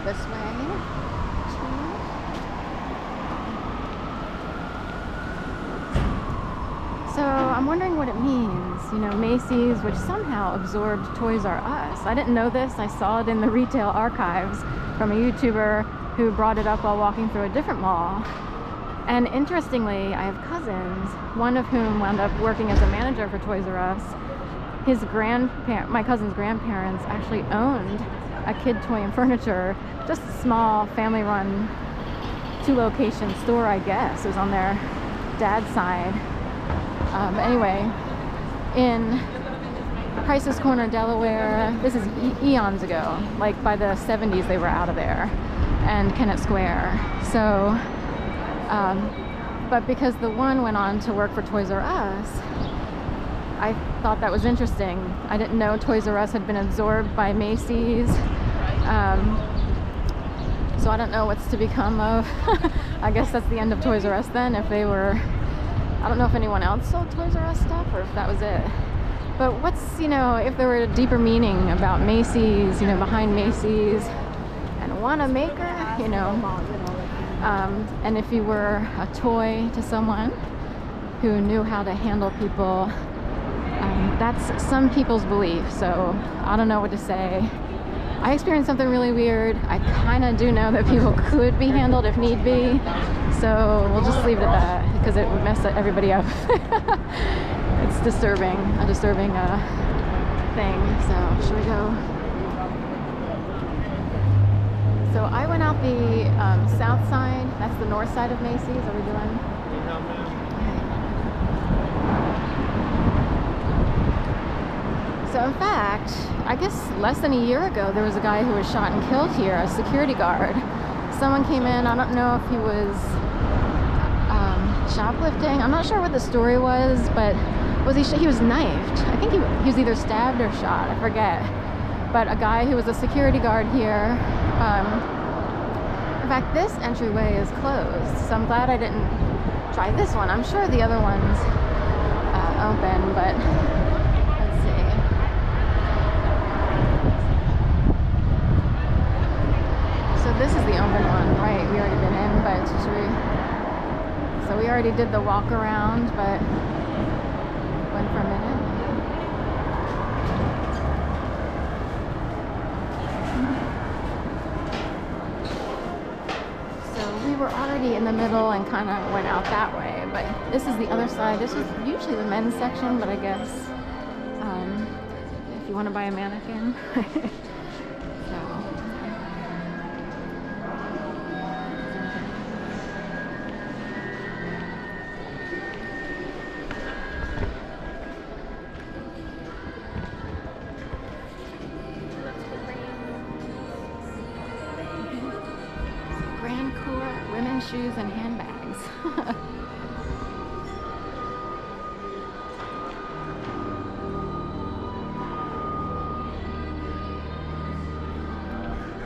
this way. So I'm wondering what it means, you know, Macy's, which somehow absorbed Toys R Us. I didn't know this. I saw it in the retail archives from a YouTuber who brought it up while walking through a different mall. And interestingly, I have cousins, one of whom wound up working as a manager for Toys R Us. My cousin's grandparents actually owned a kid toy and furniture, just a small family-run 2-location store, I guess. It was on their dad's side. Anyway, in Price's Corner, Delaware, this is eons ago, like by the 70s they were out of there, and Kennett Square. So, but because the one went on to work for Toys R Us, I thought that was interesting. I didn't know Toys R Us had been absorbed by Macy's. So I don't know what's to become of, I guess that's the end of Toys R Us then, if they were, I don't know if anyone else sold Toys R Us stuff or if that was it. But what's, you know, if there were a deeper meaning about Macy's, you know, behind Macy's, and want a maker, you know, and if you were a toy to someone who knew how to handle people, that's some people's belief, so I don't know what to say. I experienced something really weird. I kind of do know that people could be handled if need be, so we'll just leave it at that because it would mess everybody up. It's a disturbing thing. So should we go? So I went out the south side. That's the north side of Macy's. Are we doing? So in fact, I guess less than a year ago, there was a guy who was shot and killed here, a security guard. Someone came in, I don't know if he was shoplifting. I'm not sure what the story was, but he was knifed. I think he was either stabbed or shot, I forget. But a guy who was a security guard here. In fact, this entryway is closed, so I'm glad I didn't try this one. I'm sure the other one's open, but let's see. So this is the open one, right? We already been in, but should we? So we already did the walk around, but went for a minute. So we were already in the middle and kind of went out that way, but this is the other side. This is usually the men's section, but I guess if you want to buy a mannequin. Shoes and handbags.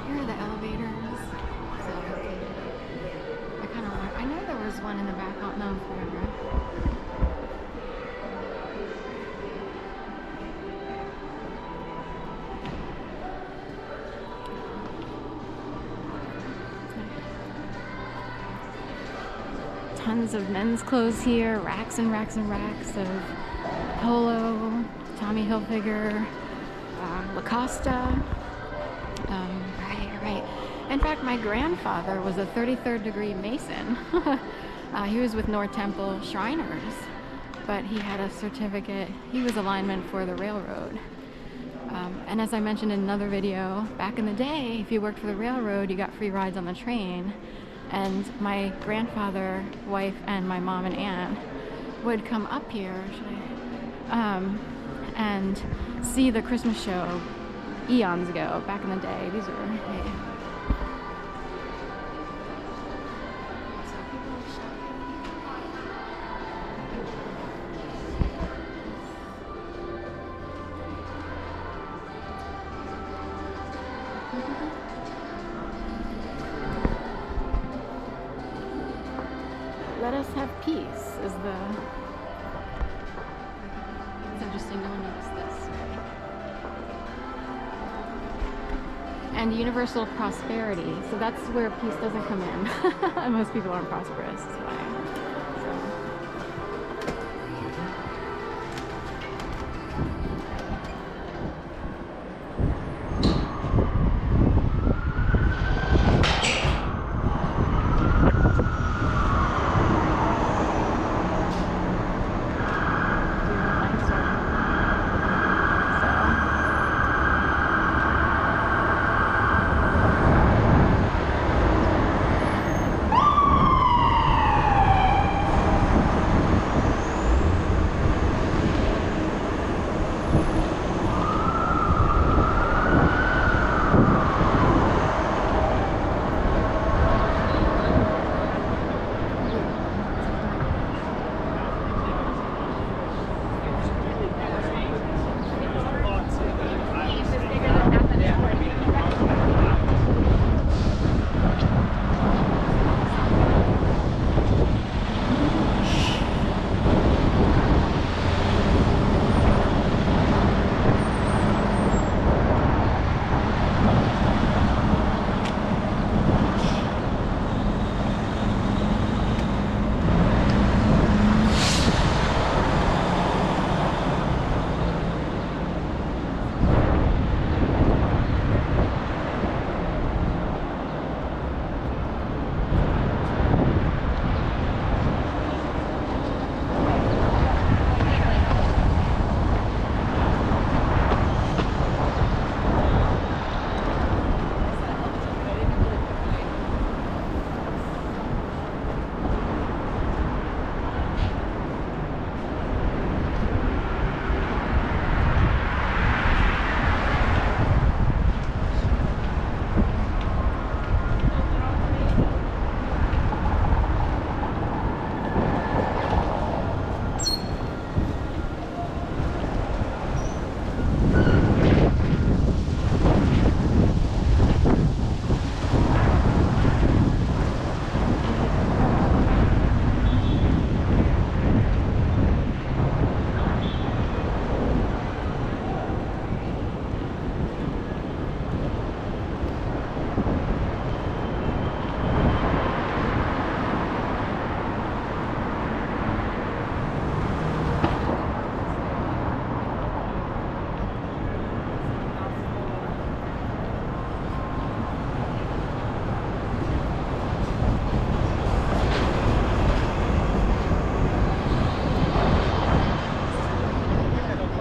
Here are the elevators. So I kind of want, I know there was one in the back, I'll know forever. Tons of men's clothes here, racks and racks and racks of Polo, Tommy Hilfiger, Lacoste. Right. In fact, my grandfather was a 33rd degree Mason. He was with North Temple Shriners, but he had a certificate. He was a lineman for the railroad. And as I mentioned in another video, back in the day, if you worked for the railroad, you got free rides on the train. And my grandfather, wife, and my mom and aunt would come up here and see the Christmas show eons ago, back in the day. These are, hey. So people are shopping. Let us have peace is the... It's interesting, no one noticed this. and universal prosperity. So that's where peace doesn't come in. Most people aren't prosperous. That's why.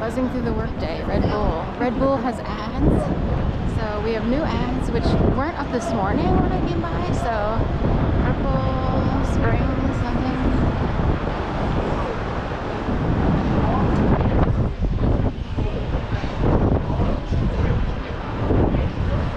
Buzzing through the workday, Red Bull. Red Bull has ads. So we have new ads, which weren't up this morning when I came by. So Red Bull, spring, something.